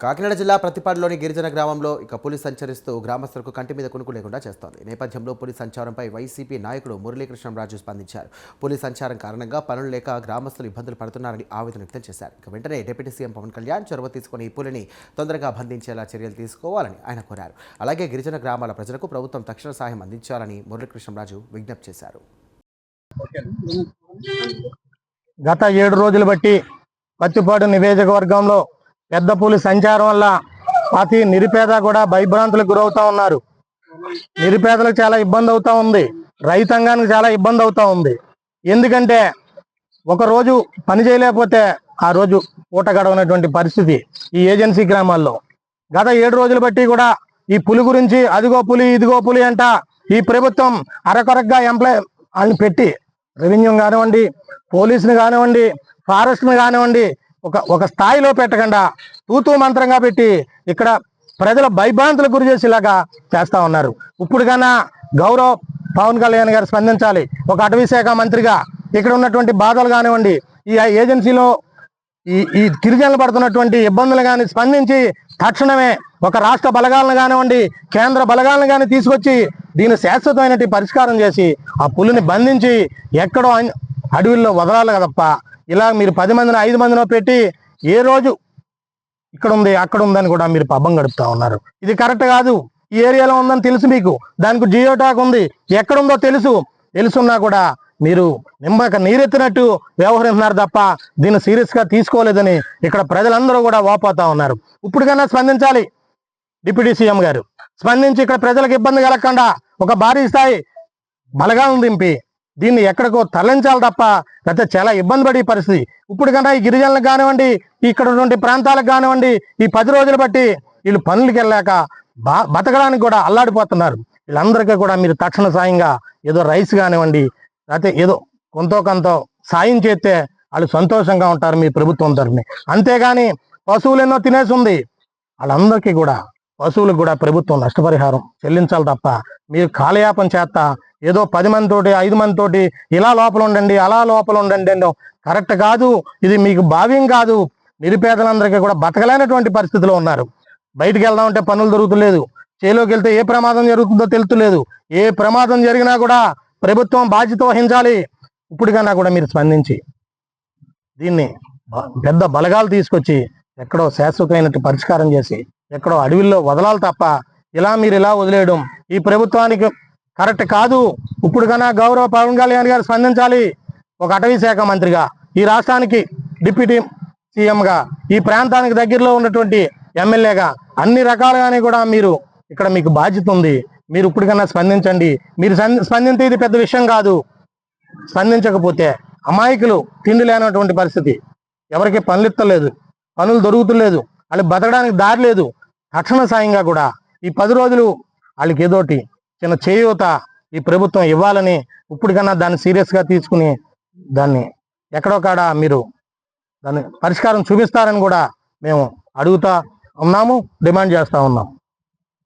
కాకినాడ జిల్లా ప్రతిపాడులోని గిరిజన గ్రామంలో పులి సంచరిస్తూ గ్రామస్తులకు కంటి మీద కునుకు లేకుండా చేస్తోంది. నేపథ్యంలో పులి సంచారంపై వైసీపీ నాయకుడు మురళీకృష్ణరాజు స్పందించారు. పులి సంచారం కారణంగా పనులు లేక గ్రామస్తులు ఇబ్బందులు పడుతున్నారని ఆవేదన వ్యక్తం చేశారు. వెంటనే డిప్యూటీ సీఎం పవన్ కళ్యాణ్ చొరవ తీసుకుని ఈ పులిని తొందరగా బంధించేలా చర్యలు తీసుకోవాలని ఆయన కోరారు. అలాగే గిరిజన గ్రామాల ప్రజలకు ప్రభుత్వం తక్షణ సహాయం అందించాలని మురళీకృష్ణరాజు విజ్ఞప్తి చేశారు. గత 7 రోజులు బట్టి పత్తిపాడు నియోజకవర్గంలో పెద్ద పులి సంచారం వల్ల ప్రతి నిరుపేద కూడా భయభ్రాంతులకు గురవుతా ఉన్నారు. నిరుపేదలకు చాలా ఇబ్బంది అవుతా ఉంది, రైతాంగానికి చాలా ఇబ్బంది అవుతా ఉంది. ఎందుకంటే ఒకరోజు పని చేయలేకపోతే ఆ రోజు పూట గడవనటువంటి పరిస్థితి ఈ ఏజెన్సీ గ్రామాల్లో. గత 7 రోజులు బట్టి కూడా ఈ పులి గురించి అదిగో పులి ఇదిగో పులి అంట ఈ ప్రభుత్వం అరకొరగ్గా ఎంప్లాయ్ పెట్టి రెవెన్యూ కానివ్వండి, పోలీసుని కానివ్వండి, ఫారెస్ట్ని కానివ్వండి ఒక స్థాయిలో పెట్టకుండా తూతూ మంత్రంగా పెట్టి ఇక్కడ ప్రజల భయభ్రాంతులకు గురి చేసేలాగా చేస్తా ఉన్నారు. ఇప్పుడు కన్నా గౌరవ పవన్ కళ్యాణ్ గారు స్పందించాలి. ఒక అటవీ శాఖ మంత్రిగా ఇక్కడ ఉన్నటువంటి బాధలు కానివ్వండి, ఈ ఏజెన్సీలో ఈ గిరిజనులు పడుతున్నటువంటి ఇబ్బందులు కానీ స్పందించి తక్షణమే ఒక రాష్ట్ర బలగాలను కానివ్వండి, కేంద్ర బలగాలను కానీ తీసుకొచ్చి దీన్ని శాశ్వతమైన పరిష్కారం చేసి ఆ పులిని బంధించి ఎక్కడో అడవుల్లో వదలాలి తప్ప ఇలా మీరు 10 మందిని 5 మందినో పెట్టి ఏ రోజు ఇక్కడ ఉంది అక్కడ ఉందని కూడా మీరు పబ్బం గడుపుతా ఉన్నారు. ఇది కరెక్ట్ కాదు. ఈ ఏరియాలో ఉందని తెలుసు, మీకు దానికి జియో టాక్ ఉంది, ఎక్కడుందో తెలుసున్నా కూడా మీరు నిమ్మక నీరెత్తినట్టు వ్యవహరిస్తున్నారు తప్ప దీన్ని సీరియస్గా తీసుకోలేదని ఇక్కడ ప్రజలందరూ కూడా వాపోతా ఉన్నారు. ఇప్పటికైనా స్పందించాలి డిప్యూటీ సీఎం గారు. స్పందించి ఇక్కడ ప్రజలకు ఇబ్బంది కలగకుండా ఒక భారీ స్థాయి బలగాలను దింపి దీన్ని ఎక్కడికో తరలించాలి తప్ప అయితే చాలా ఇబ్బంది పడే పరిస్థితి. ఇప్పటికన్నా ఈ గిరిజనులకు కానివ్వండి, ఇక్కడ ఉన్నటువంటి ప్రాంతాలకు కానివ్వండి, ఈ 10 రోజులు బట్టి వీళ్ళు పనులకి వెళ్ళాక బతకడానికి కూడా అల్లాడిపోతున్నారు. వీళ్ళందరికీ కూడా మీరు తక్షణ సాయంగా ఏదో రైస్ కానివ్వండి, లేకపోతే ఏదో కొంత సాయం చేస్తే వాళ్ళు సంతోషంగా ఉంటారు మీ ప్రభుత్వం తరఫున. అంతేగాని పశువులు ఎన్నో తినేసి ఉంది, వాళ్ళందరికీ కూడా పశువులకు కూడా ప్రభుత్వం నష్టపరిహారం చెల్లించాలి తప్ప మీరు కాలయాపన చేస్తా ఏదో 10 మందితోటి 5 మందితోటి ఇలా లోపల ఉండండి అలా లోపల ఉండండి కరెక్ట్ కాదు. ఇది మీకు భావ్యం కాదు. నిరుపేదలందరికీ కూడా బతకలేనటువంటి పరిస్థితిలో ఉన్నారు. బయటికి వెళ్దామంటే పనులు దొరుకుతలేదు, చేలోకి వెళ్తే ఏ ప్రమాదం జరుగుతుందో తెలుతులేదు. ఏ ప్రమాదం జరిగినా కూడా ప్రభుత్వం బాధ్యత వహించాలి. ఇప్పటికన్నా కూడా మీరు స్పందించి దీన్ని పెద్ద బలగాలు తీసుకొచ్చి ఎక్కడో శాశ్వతమైన పరిష్కారం చేసి ఎక్కడో అడవిల్లో వదలాలి తప్ప మీరు ఇలా వదిలేయడం ఈ ప్రభుత్వానికి కరెక్ట్ కాదు. ఇప్పటికన్నా గౌరవ పవన్ కళ్యాణ్ గారు స్పందించాలి. ఒక అటవీ శాఖ మంత్రిగా, ఈ రాష్ట్రానికి డిప్యూటీ సీఎంగా, ఈ ప్రాంతానికి దగ్గరలో ఉన్నటువంటి ఎమ్మెల్యేగా అన్ని రకాలుగానే కూడా మీరు ఇక్కడ మీకు బాధ్యత ఉంది. మీరు ఇప్పటికన్నా స్పందించండి. మీరు స్పందించే ఇది పెద్ద విషయం కాదు. స్పందించకపోతే అమాయకులు తిండి లేనటువంటి పరిస్థితి, ఎవరికి పనులు ఇస్తలేదు, పనులు దొరుకుతలేదు, వాళ్ళు బతకడానికి దారి లేదు. తక్షణ సాయంగా కూడా ఈ 10 రోజులు వాళ్ళకి ఏదోటి చిన్న చేయూత ఈ ప్రభుత్వం ఇవ్వాలని ఇప్పటికన్నా దాన్ని సీరియస్గా తీసుకుని దాన్ని ఎక్కడో కాడ మీరు దాన్ని పరిష్కారం చూపిస్తారని కూడా మేము అడుగుతా ఉన్నాము, డిమాండ్ చేస్తూ ఉన్నాం.